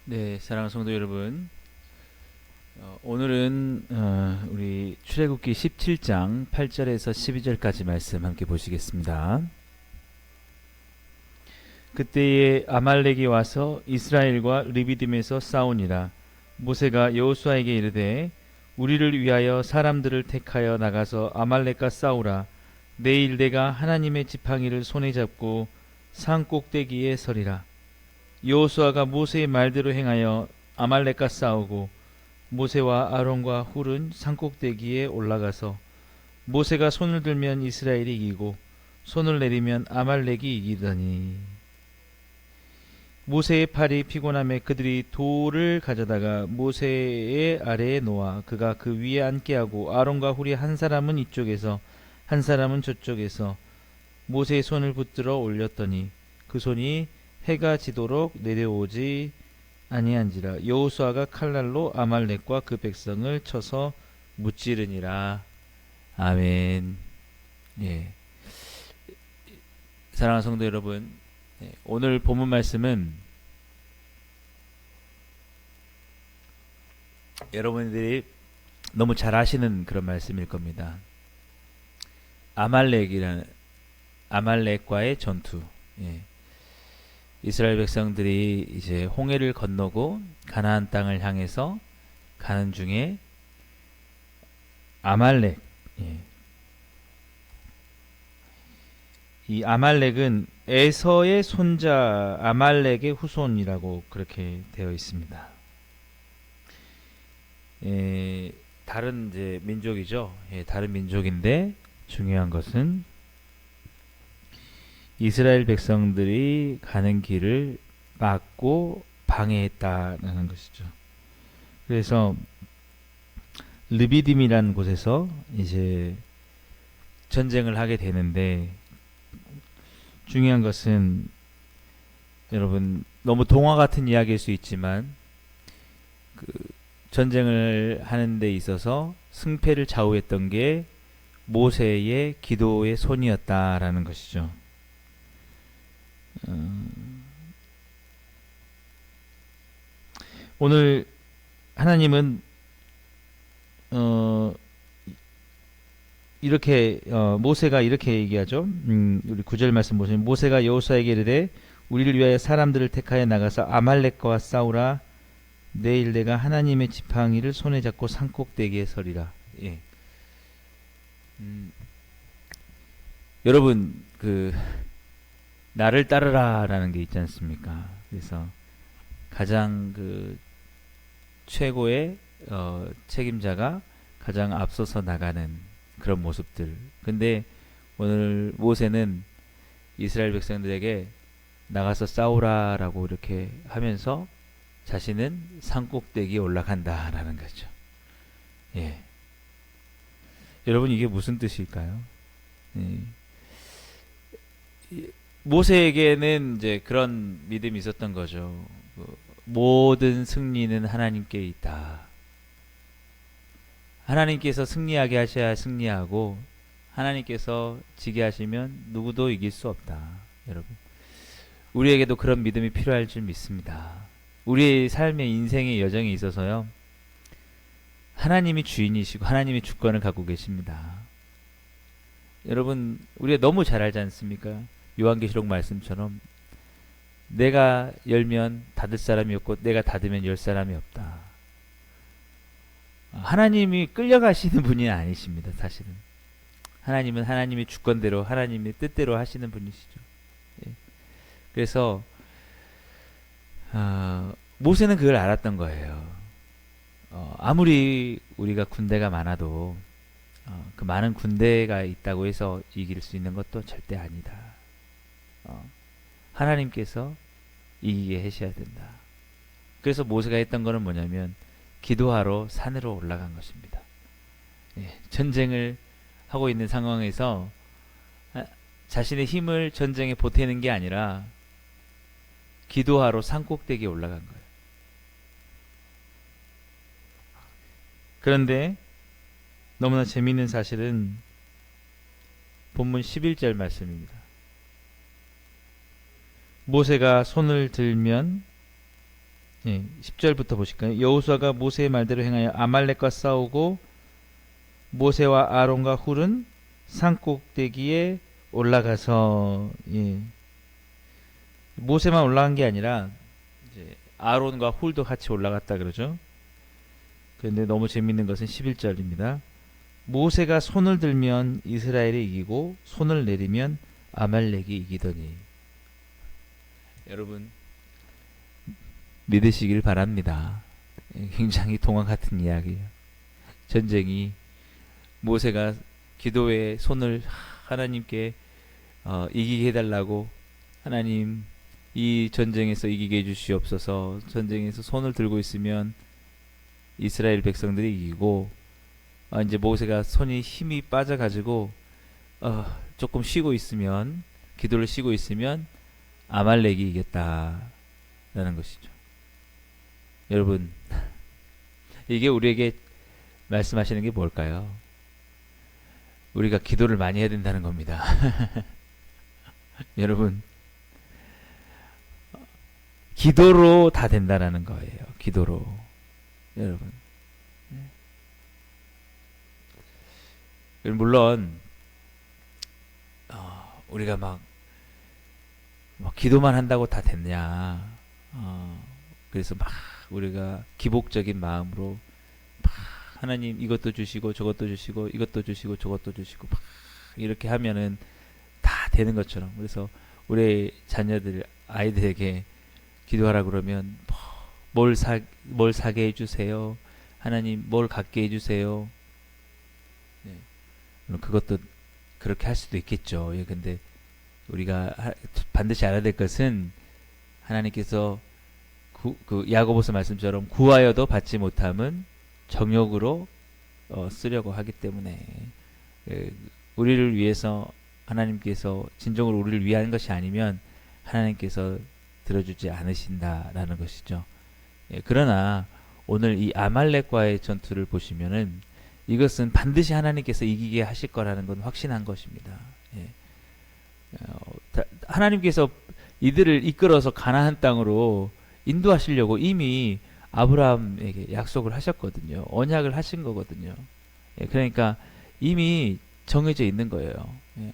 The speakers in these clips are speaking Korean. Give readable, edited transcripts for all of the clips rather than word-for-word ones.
네, 사랑하는 성도 여러분, 오늘은 우리 출애굽기 17장 8절에서 12절까지 말씀 함께 보시겠습니다. 그때에 아말렉이 와서 이스라엘과 르비딤에서 싸우니라. 모세가 여호수아에게 이르되 우리를 위하여 사람들을 택하여 나가서 아말렉과 싸우라. 내일 내가 하나님의 지팡이를 손에 잡고 산 꼭대기에 서리라. 여호수아가 모세의 말대로 행하여 아말렉과 싸우고 모세와 아론과 훌은 산꼭대기에 올라가서 모세가 손을 들면 이스라엘이 이기고 손을 내리면 아말렉이 이기더니 모세의 팔이 피곤함에 그들이 돌을 가져다가 모세의 아래에 놓아 그가 그 위에 앉게 하고 아론과 훌이 한 사람은 이쪽에서 한 사람은 저쪽에서 모세의 손을 붙들어 올렸더니 그 손이 해가 지도록 내려오지 아니한지라. 여호수아가 칼날로 아말렉과 그 백성을 쳐서 무찌르니라. 아멘. 예. 사랑하는 성도 여러분, 오늘 본문 말씀은 여러분들이 너무 잘 아시는 그런 말씀일 겁니다. 아말렉과의 전투. 예. 이스라엘 백성들이 이제 홍해를 건너고 가나안 땅을 향해서 가는 중에 아말렉, 예. 이 아말렉은 에서의 손자 아말렉의 후손이라고 그렇게 되어 있습니다. 다른 이제 민족이죠. 다른 민족인데 중요한 것은 이스라엘 백성들이 가는 길을 막고 방해했다는 것이죠. 그래서 르비딤이라는 곳에서 이제 전쟁을 하게 되는데, 중요한 것은 여러분, 너무 동화 같은 이야기일 수 있지만 그 전쟁을 하는 데 있어서 승패를 좌우했던 게 모세의 기도의 손이었다라는 것이죠. 오늘 하나님은 이렇게 모세가 이렇게 얘기하죠. 우리 9절 말씀 보시면 모세가 여호수아에게 이르되 우리를 위하여 사람들을 택하여 나가서 아말렉과 싸우라. 내일 내가 하나님의 지팡이를 손에 잡고 산꼭대기에 서리라. 예. 여러분, 나를 따르라라는 게 있지 않습니까? 그래서 가장 최고의 책임자가 가장 앞서서 나가는 그런 모습들. 근데 오늘 모세는 이스라엘 백성들에게 나가서 싸우라라고 이렇게 하면서 자신은 산꼭대기에 올라간다라는 거죠. 예. 여러분, 이게 무슨 뜻일까요? 예. 모세에게는 이제 그런 믿음이 있었던 거죠. 모든 승리는 하나님께 있다. 하나님께서 승리하게 하셔야 승리하고 하나님께서 지게 하시면 누구도 이길 수 없다. 여러분, 우리에게도 그런 믿음이 필요할 줄 믿습니다. 우리의 삶의 인생의 여정에 있어서요, 하나님이 주인이시고 하나님이 주권을 갖고 계십니다. 여러분, 우리가 너무 잘 알지 않습니까? 요한계시록 말씀처럼 내가 열면 닫을 사람이 없고 내가 닫으면 열 사람이 없다. 하나님이 끌려가시는 분이 아니십니다. 사실은 하나님은 하나님의 주권대로 하나님의 뜻대로 하시는 분이시죠. 예. 그래서 모세는 그걸 알았던 거예요. 아무리 우리가 군대가 많아도 그 많은 군대가 있다고 해서 이길 수 있는 것도 절대 아니다. 하나님께서 이기게 하셔야 된다. 그래서 모세가 했던 거는 뭐냐면 기도하러 산으로 올라간 것입니다. 예, 전쟁을 하고 있는 상황에서 자신의 힘을 전쟁에 보태는 게 아니라 기도하러 산꼭대기에 올라간 거예요. 그런데 너무나 재미있는 사실은 본문 11절 말씀입니다. 모세가 손을 들면 예, 10절부터 보실까요? 여호수아가 모세의 말대로 행하여 아말렉과 싸우고 모세와 아론과 훌은 산꼭대기에 올라가서, 예, 모세만 올라간 게 아니라 이제 아론과 훌도 같이 올라갔다 그러죠. 그런데 너무 재밌는 것은 11절입니다. 모세가 손을 들면 이스라엘이 이기고 손을 내리면 아말렉이 이기더니. 여러분 믿으시길 바랍니다. 굉장히 동화 같은 이야기예요. 전쟁이 모세가 기도에 손을 하나님께 이기게 해달라고, 하나님 이 전쟁에서 이기게 해주시옵소서. 전쟁에서 손을 들고 있으면 이스라엘 백성들이 이기고, 이제 모세가 손이 힘이 빠져가지고 조금 쉬고 있으면, 기도를 쉬고 있으면 아말렉이 이겼다라는 것이죠. 여러분 이게 우리에게 말씀하시는 게 뭘까요? 우리가 기도를 많이 해야 된다는 겁니다. 여러분 기도로 다 된다라는 거예요. 기도로. 여러분 물론 우리가 막 기도만 한다고 다 됐냐, 그래서 막 우리가 기복적인 마음으로 막 하나님 이것도 주시고 저것도 주시고 이것도 주시고 저것도 주시고 막 이렇게 하면은 다 되는 것처럼, 그래서 우리 자녀들 아이들에게 기도하라 그러면 뭘 사게 해주세요, 하나님 뭘 갖게 해주세요. 네. 그것도 그렇게 할 수도 있겠죠. 예, 근데 우리가 반드시 알아야 될 것은, 하나님께서 그 야고보서 말씀처럼 구하여도 받지 못함은 정욕으로 쓰려고 하기 때문에, 우리를 위해서 하나님께서 진정으로 우리를 위한 것이 아니면 하나님께서 들어주지 않으신다라는 것이죠. 그러나 오늘 이 아말렉과의 전투를 보시면은 이것은 반드시 하나님께서 이기게 하실 거라는 건 확신한 것입니다. 하나님께서 이들을 이끌어서 가나안 땅으로 인도하시려고 이미 아브라함에게 약속을 하셨거든요. 언약을 하신 거거든요. 그러니까 이미 정해져 있는 거예요.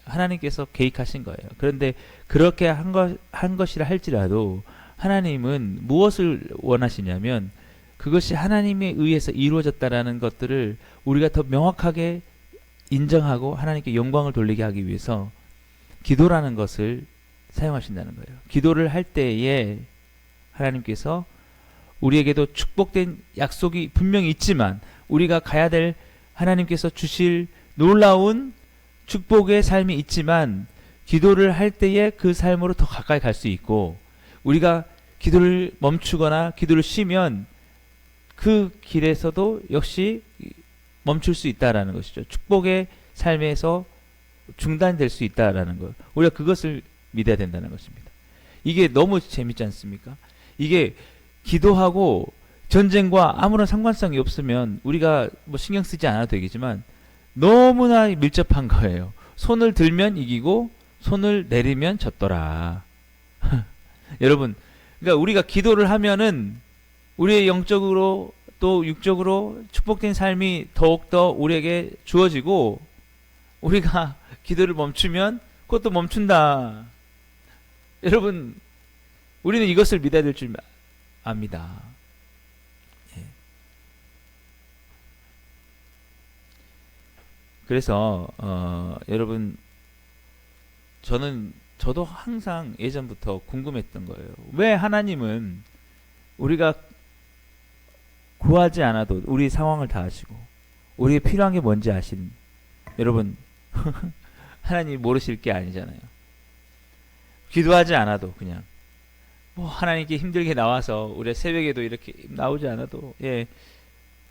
하나님께서 계획하신 거예요. 그런데 그렇게 한 것이라 할지라도 하나님은 무엇을 원하시냐면, 그것이 하나님에 의해서 이루어졌다라는 것들을 우리가 더 명확하게 인정하고 하나님께 영광을 돌리게 하기 위해서 기도라는 것을 사용하신다는 거예요. 기도를 할 때에 하나님께서 우리에게도 축복된 약속이 분명히 있지만, 우리가 가야 될 하나님께서 주실 놀라운 축복의 삶이 있지만, 기도를 할 때에 그 삶으로 더 가까이 갈 수 있고, 우리가 기도를 멈추거나 기도를 쉬면 그 길에서도 역시 멈출 수 있다라는 것이죠. 축복의 삶에서 중단될 수 있다라는 것, 우리가 그것을 믿어야 된다는 것입니다. 이게 너무 재밌지 않습니까? 이게 기도하고 전쟁과 아무런 상관성이 없으면 우리가 뭐 신경 쓰지 않아도 되겠지만, 너무나 밀접한 거예요. 손을 들면 이기고 손을 내리면 졌더라. 여러분, 그러니까 우리가 기도를 하면은 우리의 영적으로 또 육적으로 축복된 삶이 더욱더 우리에게 주어지고, 우리가 기도를 멈추면 그것도 멈춘다. 여러분, 우리는 이것을 믿어야 될 줄 압니다. 예. 그래서 여러분, 저도 항상 예전부터 궁금했던 거예요. 왜 하나님은 우리가 구하지 않아도 우리 상황을 다 아시고 우리의 필요한 게 뭔지 아시는, 여러분 하나님 모르실 게 아니잖아요. 기도하지 않아도 그냥 뭐 하나님께 힘들게 나와서 우리 새벽에도 이렇게 나오지 않아도, 예,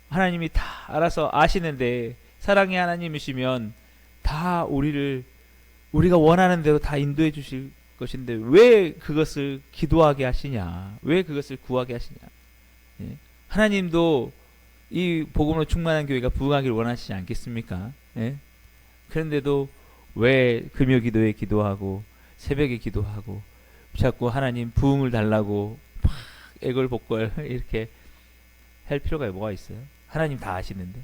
하나님이 다 알아서 아시는데, 사랑의 하나님이시면 다 우리가 원하는 대로 다 인도해 주실 것인데 왜 그것을 기도하게 하시냐, 왜 그것을 구하게 하시냐. 예. 하나님도 이 복음으로 충만한 교회가 부흥하기를 원하시지 않겠습니까? 예? 그런데도 왜 금요 기도에 기도하고 새벽에 기도하고 자꾸 하나님 부흥을 달라고 막 애걸복걸 이렇게 할 필요가 뭐가 있어요? 하나님 다 아시는데.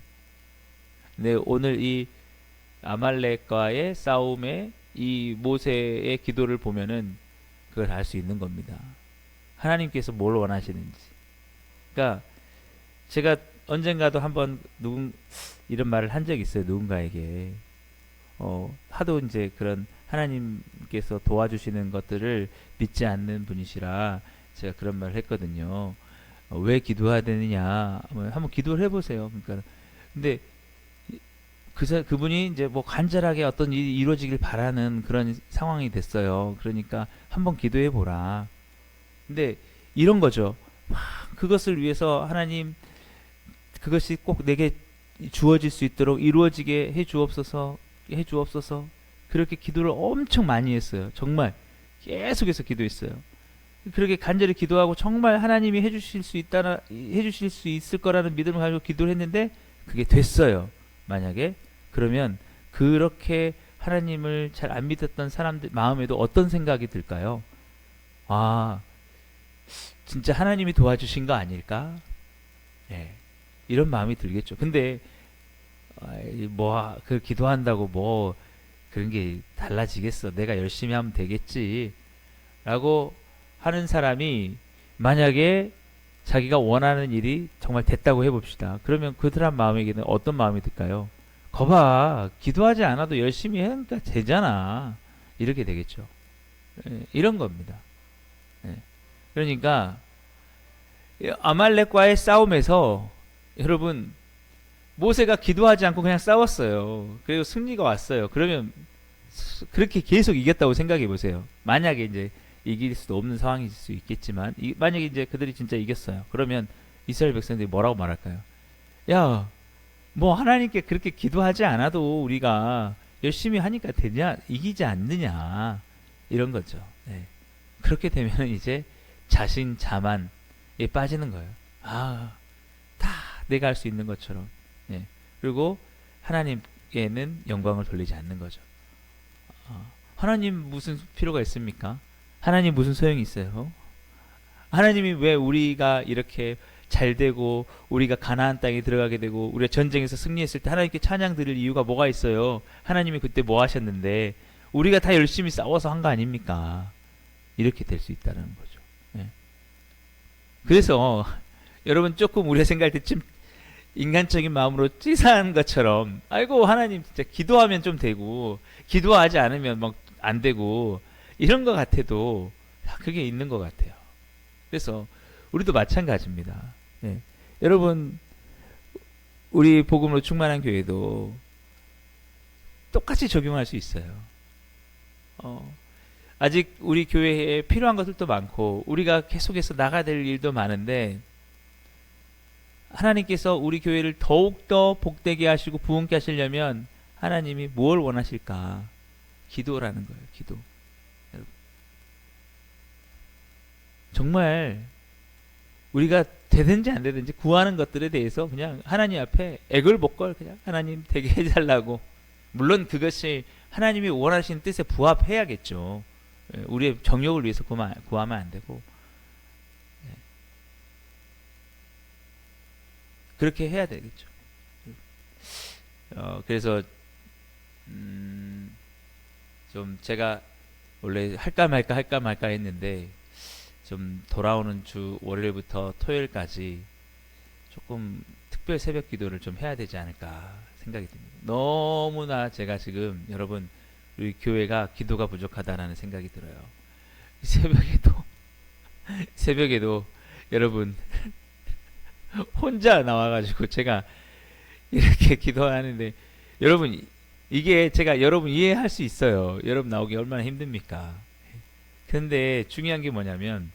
근데 오늘 이 아말렉과의 싸움에 이 모세의 기도를 보면은 그걸 알 수 있는 겁니다. 하나님께서 뭘 원하시는지. 그러니까 제가 언젠가도 한번 이런 말을 한 적이 있어요. 누군가에게. 하도 이제 그런 하나님께서 도와주시는 것들을 믿지 않는 분이시라 제가 그런 말을 했거든요. 왜 기도해야 되느냐? 한번 기도를 해보세요. 그러니까 근데 그분이 이제 뭐 간절하게 어떤 일이 이루어지길 바라는 그런 상황이 됐어요. 그러니까 한번 기도해 보라. 근데 이런 거죠. 그것을 위해서 하나님 그것이 꼭 내게 주어질 수 있도록 이루어지게 해 주옵소서, 해 주옵소서. 그렇게 기도를 엄청 많이 했어요. 정말 계속해서 기도했어요. 그렇게 간절히 기도하고 정말 하나님이 해주실 수 있을 거라는 믿음을 가지고 기도를 했는데 그게 됐어요. 만약에 그러면 그렇게 하나님을 잘 안 믿었던 사람들 마음에도 어떤 생각이 들까요? 아, 진짜 하나님이 도와주신 거 아닐까? 예, 이런 마음이 들겠죠. 근데 그 기도한다고 뭐 그런 게 달라지겠어? 내가 열심히 하면 되겠지? 라고 하는 사람이 만약에 자기가 원하는 일이 정말 됐다고 해봅시다. 그러면 그 사람 마음에게는 어떤 마음이 들까요? 거봐, 기도하지 않아도 열심히 하니까 되잖아. 이렇게 되겠죠. 이런 겁니다. 그러니까 아말렉과의 싸움에서 여러분 모세가 기도하지 않고 그냥 싸웠어요. 그리고 승리가 왔어요. 그러면 그렇게 계속 이겼다고 생각해 보세요. 만약에 이제 이길 수도 없는 상황일 수 있겠지만 만약에 이제 그들이 진짜 이겼어요. 그러면 이스라엘 백성들이 뭐라고 말할까요? 야, 뭐 하나님께 그렇게 기도하지 않아도 우리가 열심히 하니까 되냐, 이기지 않느냐, 이런 거죠. 네. 그렇게 되면 이제 자신 자만에 빠지는 거예요. 다 내가 할 수 있는 것처럼. 네. 그리고 하나님께는 영광을 돌리지 않는 거죠. 하나님 무슨 필요가 있습니까? 하나님 무슨 소용이 있어요? 하나님이 왜 우리가 이렇게 잘 되고 우리가 가나안 땅에 들어가게 되고 우리가 전쟁에서 승리했을 때 하나님께 찬양 드릴 이유가 뭐가 있어요? 하나님이 그때 뭐 하셨는데 우리가 다 열심히 싸워서 한 거 아닙니까? 이렇게 될 수 있다는 거죠. 네. 그래서 여러분 조금 우리가 생각할 때쯤 인간적인 마음으로 찌사한 것처럼 아이고 하나님 진짜 기도하면 좀 되고 기도하지 않으면 막 안 되고 이런 것 같아도 그게 있는 것 같아요. 그래서 우리도 마찬가지입니다. 네. 여러분 우리 복음으로 충만한 교회도 똑같이 적용할 수 있어요. 아직 우리 교회에 필요한 것들도 많고 우리가 계속해서 나가야 될 일도 많은데 하나님께서 우리 교회를 더욱더 복되게 하시고 부흥케 하시려면 하나님이 뭘 원하실까? 기도라는 거예요. 기도. 여러분. 정말 우리가 되든지 안 되든지 구하는 것들에 대해서 그냥 하나님 앞에 애걸복걸 그냥 하나님 되게 해달라고. 물론 그것이 하나님이 원하시는 뜻에 부합해야겠죠. 우리의 정욕을 위해서 구하면 안 되고 그렇게 해야 되겠죠. 그래서 좀 제가 원래 할까 말까 했는데 좀 돌아오는 주 월요일부터 토요일까지 조금 특별 새벽 기도를 좀 해야 되지 않을까 생각이 듭니다. 너무나 제가 지금 여러분 우리 교회가 기도가 부족하다라는 생각이 들어요. 새벽에도 여러분 혼자 나와가지고 제가 이렇게 기도하는데 여러분 이게 제가 여러분 이해할 수 있어요. 여러분 나오기 얼마나 힘듭니까? 근데 중요한 게 뭐냐면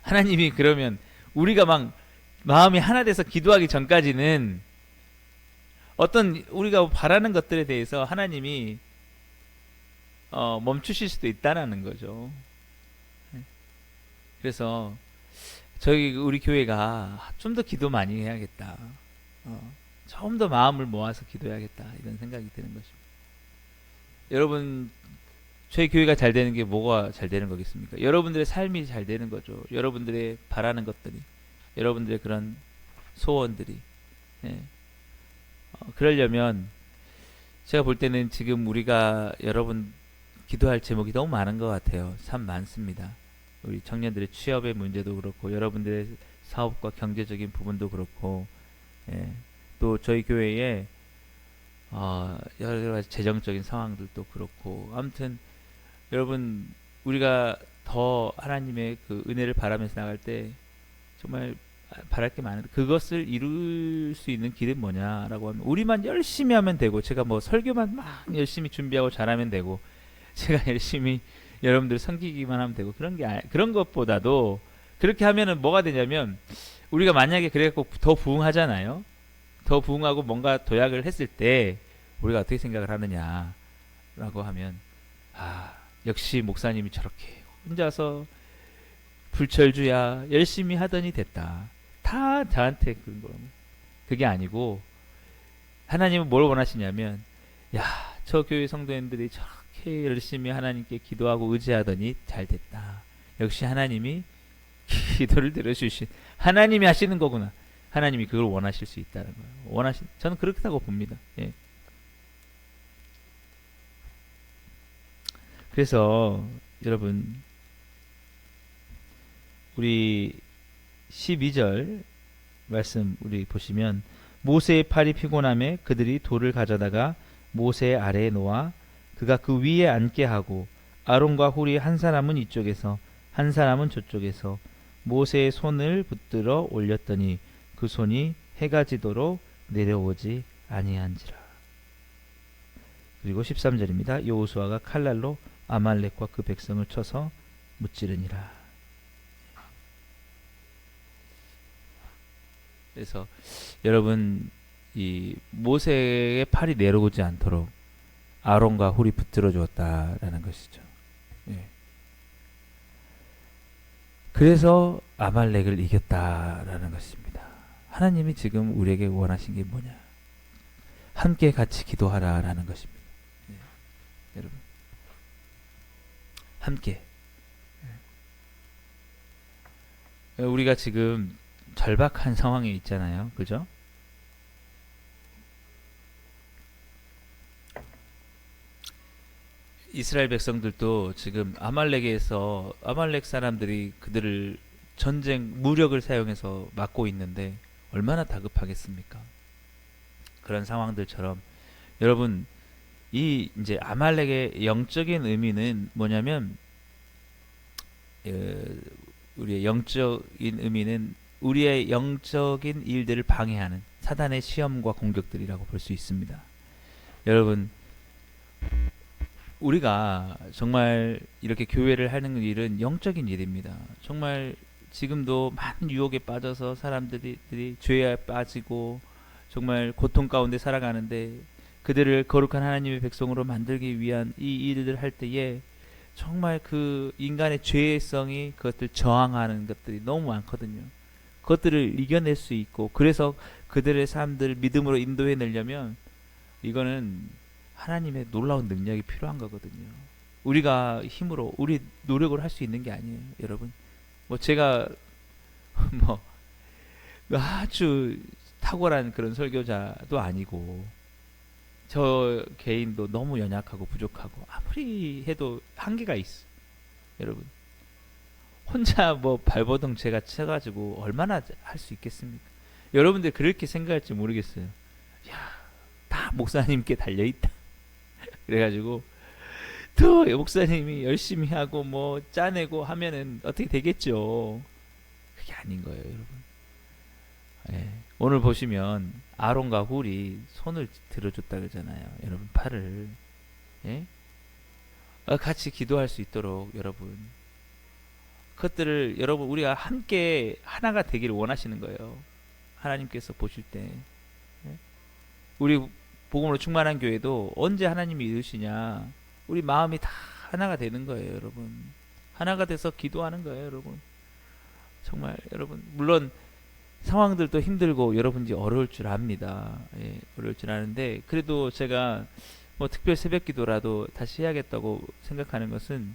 하나님이 그러면 우리가 막 마음이 하나 돼서 기도하기 전까지는 어떤 우리가 바라는 것들에 대해서 하나님이 멈추실 수도 있다라는 거죠. 그래서 우리 교회가 좀 더 기도 많이 해야겠다. 좀 더 마음을 모아서 기도해야겠다. 이런 생각이 드는 것입니다. 여러분 저희 교회가 잘 되는 게 뭐가 잘 되는 거겠습니까? 여러분들의 삶이 잘 되는 거죠. 여러분들의 바라는 것들이, 여러분들의 그런 소원들이. 예. 그러려면 제가 볼 때는 지금 우리가 여러분 기도할 제목이 너무 많은 것 같아요. 참 많습니다. 우리 청년들의 취업의 문제도 그렇고, 여러분들의 사업과 경제적인 부분도 그렇고, 예. 또 저희 교회에 여러 가지 재정적인 상황들도 그렇고, 아무튼 여러분 우리가 더 하나님의 그 은혜를 바라면서 나갈 때 정말 바랄 게 많은데, 그것을 이룰 수 있는 길은 뭐냐라고 하면 우리만 열심히 하면 되고, 제가 뭐 설교만 막 열심히 준비하고 잘하면 되고, 제가 열심히 여러분들 섬기기만 하면 되고, 그런 것보다도, 그렇게 하면은 뭐가 되냐면, 우리가 만약에 그래갖고 더 부흥하잖아요. 더 부흥하고 뭔가 도약을 했을 때 우리가 어떻게 생각을 하느냐라고 하면, 역시 목사님이 저렇게 혼자서 불철주야 열심히 하더니 됐다. 다 저한테 그런 거. 그게 아니고, 하나님은 뭘 원하시냐면, 야, 저 교회 성도님들이 저렇게 열심히 하나님께 기도하고 의지하더니 잘 됐다. 역시 하나님이 기도를 들어주신, 하나님이 하시는 거구나. 하나님이 그걸 원하실 수 있다는 거예요. 저는 그렇다고 봅니다. 예. 그래서 여러분, 우리 12절 말씀 우리 보시면, 모세의 팔이 피곤함에 그들이 돌을 가져다가 모세 아래에 놓아 그가 그 위에 앉게 하고, 아론과 훌이 한 사람은 이쪽에서 한 사람은 저쪽에서 모세의 손을 붙들어 올렸더니 그 손이 해가 지도록 내려오지 아니한지라. 그리고 13절입니다. 여호수아가 칼날로 아말렉과 그 백성을 쳐서 무찌르니라. 그래서 여러분, 이 모세의 팔이 내려오지 않도록 아론과 훌이 붙들어 주었다라는 것이죠. 예. 그래서 아말렉을 이겼다라는 것입니다. 하나님이 지금 우리에게 원하신 게 뭐냐? 함께 같이 기도하라라는 것입니다. 예. 여러분, 함께. 예. 우리가 지금 절박한 상황에 있잖아요. 그죠? 이스라엘 백성들도 지금 아말렉 사람들이 그들을 전쟁 무력을 사용해서 막고 있는데 얼마나 다급하겠습니까? 그런 상황들처럼 여러분, 이 이제 아말렉의 영적인 의미는 뭐냐면, 우리의 영적인 의미는 우리의 영적인 일들을 방해하는 사단의 시험과 공격들이라고 볼 수 있습니다. 여러분, 우리가 정말 이렇게 교회를 하는 일은 영적인 일입니다. 정말 지금도 많은 유혹에 빠져서 사람들이 죄에 빠지고 정말 고통 가운데 살아가는데, 그들을 거룩한 하나님의 백성으로 만들기 위한 이 일을 할 때에 정말 그 인간의 죄성이 그것들 저항하는 것들이 너무 많거든요. 그것들을 이겨낼 수 있고, 그래서 그들의 삶들을 믿음으로 인도해 내려면 이거는 하나님의 놀라운 능력이 필요한 거거든요. 우리가 힘으로, 우리 노력을 할 수 있는 게 아니에요, 여러분. 뭐 제가 뭐 아주 탁월한 그런 설교자도 아니고, 저 개인도 너무 연약하고 부족하고 아무리 해도 한계가 있어. 여러분, 혼자 뭐 발버둥 제가 쳐가지고 얼마나 할 수 있겠습니까? 여러분들 그렇게 생각할지 모르겠어요. 야, 다 목사님께 달려있다. 그래가지고 또 목사님이 열심히 하고 뭐 짜내고 하면은 어떻게 되겠죠. 그게 아닌 거예요, 여러분. 예. 오늘 보시면 아론과 훌이 손을 들어줬다 그러잖아요. 여러분, 팔을. 예? 같이 기도할 수 있도록 여러분, 그것들을 여러분 우리가 함께 하나가 되기를 원하시는 거예요. 하나님께서 보실 때. 예? 우리 복음으로 충만한 교회도 언제 하나님이 이루시냐, 우리 마음이 다 하나가 되는 거예요, 여러분. 하나가 돼서 기도하는 거예요, 여러분. 정말 여러분, 물론 상황들도 힘들고 여러분이 어려울 줄 압니다. 예, 어려울 줄 아는데, 그래도 제가 뭐 특별 새벽 기도라도 다시 해야겠다고 생각하는 것은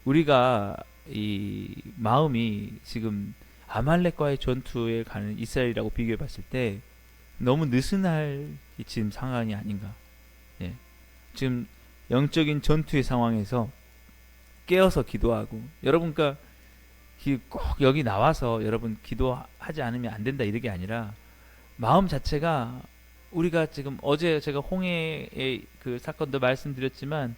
우리가 이 마음이 지금 아말렉과의 전투에 가는 이스라엘이라고 비교해 봤을 때 너무 느슨할 지금 상황이 아닌가. 예. 지금 영적인 전투의 상황에서 깨어서 기도하고 여러분 그러니까 꼭 여기 나와서 여러분 기도하지 않으면 안 된다 이런 게 아니라 마음 자체가 우리가 지금 어제 제가 홍해의 그 사건도 말씀드렸지만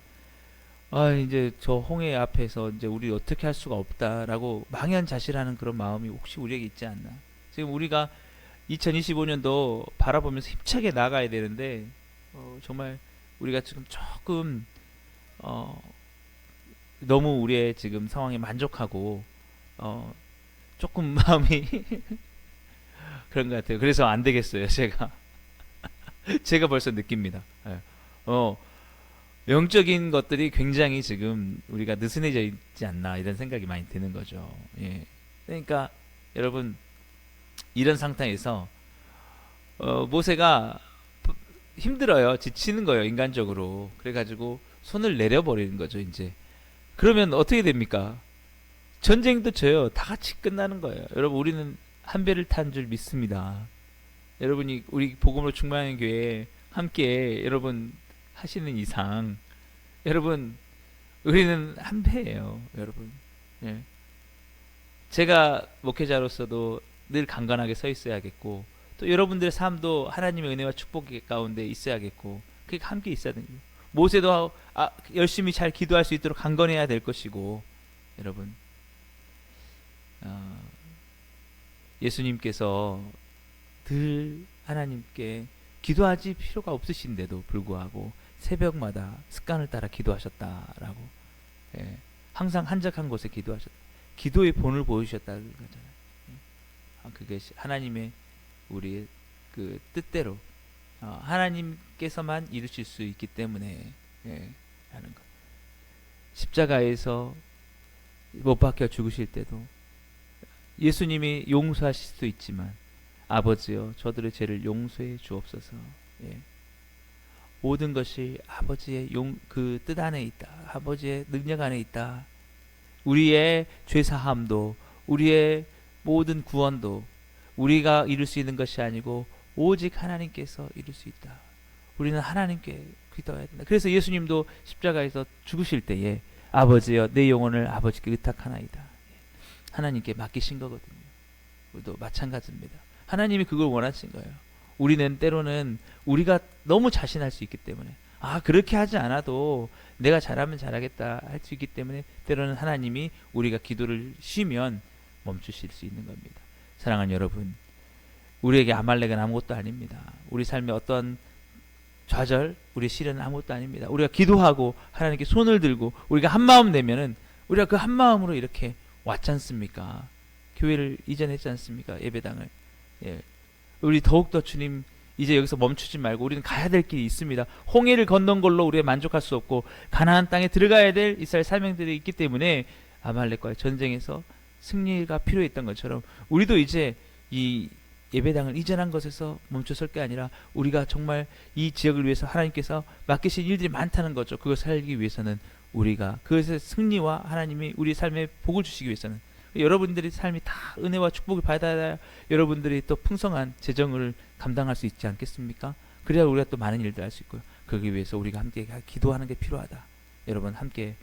이제 저 홍해 앞에서 이제 우리 어떻게 할 수가 없다라고 망연자실하는 그런 마음이 혹시 우리에게 있지 않나. 지금 우리가 2025년도 바라보면서 힘차게 나가야 되는데 정말 우리가 지금 조금 너무 우리의 지금 상황에 만족하고 조금 마음이 그런 것 같아요. 그래서 안 되겠어요. 제가 벌써 느낍니다. 예. 영적인 것들이 굉장히 지금 우리가 느슨해져 있지 않나 이런 생각이 많이 드는 거죠. 예. 그러니까 여러분 이런 상태에서 모세가 힘들어요. 지치는 거예요. 인간적으로. 그래가지고 손을 내려버리는 거죠. 이제 그러면 어떻게 됩니까? 전쟁도 져요. 다 같이 끝나는 거예요. 여러분 우리는 한 배를 탄 줄 믿습니다. 여러분이 우리 복음으로 충만한 교회에 함께 여러분 하시는 이상 여러분 우리는 한 배예요. 여러분. 예. 제가 목회자로서도 늘 강건하게 서 있어야겠고 또 여러분들의 삶도 하나님의 은혜와 축복 가운데 있어야겠고 그러니까 함께 있어야 됩니다. 모세도 열심히 잘 기도할 수 있도록 강건해야 될 것이고 여러분 예수님께서 늘 하나님께 기도하지 필요가 없으신데도 불구하고 새벽마다 습관을 따라 기도하셨다라고 예, 항상 한적한 곳에 기도하셨다. 기도의 본을 보여주셨다는 거잖아요. 그게 하나님의 우리의 그 뜻대로 하나님께서만 이루실 수 있기 때문에 하는 것. 십자가에서 못 박혀 죽으실 때도 예수님이 용서하실 수도 있지만 아버지여 저들의 죄를 용서해 주옵소서. 예. 모든 것이 아버지의 그 뜻 안에 있다. 아버지의 능력 안에 있다. 우리의 죄사함도 우리의 모든 구원도 우리가 이룰 수 있는 것이 아니고 오직 하나님께서 이룰 수 있다. 우리는 하나님께 기도해야 된다. 그래서 예수님도 십자가에서 죽으실 때에 아버지여 내 영혼을 아버지께 의탁하나이다. 하나님께 맡기신 거거든요. 우리도 마찬가지입니다. 하나님이 그걸 원하신 거예요. 우리는 때로는 우리가 너무 자신할 수 있기 때문에 그렇게 하지 않아도 내가 잘하면 잘하겠다 할 수 있기 때문에 때로는 하나님이 우리가 기도를 쉬면 멈추실 수 있는 겁니다. 사랑하는 여러분, 우리에게 아말렉은 아무것도 아닙니다. 우리 삶의 어떤 좌절, 우리 시련은 아무것도 아닙니다. 우리가 기도하고 하나님께 손을 들고 우리가 한마음 내면은 우리가 그 한마음으로 이렇게 왔지 않습니까? 교회를 이전했지 않습니까? 예배당을. 예. 우리 더욱더 주님 이제 여기서 멈추지 말고 우리는 가야 될 길이 있습니다. 홍해를 건넌 걸로 우리가 만족할 수 없고 가나안 땅에 들어가야 될 이스라엘 사명들이 있기 때문에 아말렉과의 전쟁에서 승리가 필요했던 것처럼 우리도 이제 이 예배당을 이전한 것에서 멈춰설 게 아니라 우리가 정말 이 지역을 위해서 하나님께서 맡기신 일들이 많다는 거죠. 그것을 살기 위해서는 우리가 그것의 승리와 하나님이 우리 삶에 복을 주시기 위해서는 여러분들이 삶이 다 은혜와 축복을 받아야 여러분들이 또 풍성한 재정을 감당할 수 있지 않겠습니까? 그래야 우리가 또 많은 일들 할 수 있고요. 그러기 위해서 우리가 함께 기도하는 게 필요하다. 여러분 함께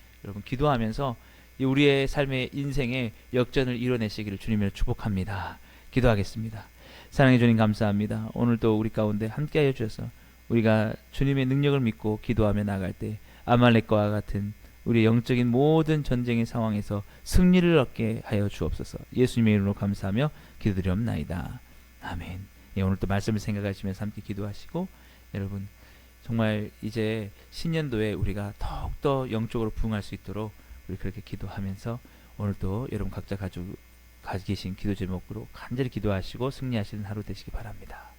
기도하면서 우리의 삶의 인생의 역전을 이뤄내시기를 주님으로 축복합니다. 기도하겠습니다. 사랑해 주님 감사합니다. 오늘도 우리 가운데 함께하여 주셔서 우리가 주님의 능력을 믿고 기도하며 나갈 때 아말렉과 같은 우리의 영적인 모든 전쟁의 상황에서 승리를 얻게 하여 주옵소서. 예수님의 이름으로 감사하며 기도드리옵나이다. 아멘. 오늘도 말씀을 생각하시면서 함께 기도하시고 여러분 정말 이제 신년도에 우리가 더욱더 영적으로 부응할 수 있도록 우리 그렇게 기도하면서 오늘도 여러분 각자 가지고 계신 기도 제목으로 간절히 기도하시고 승리하시는 하루 되시기 바랍니다.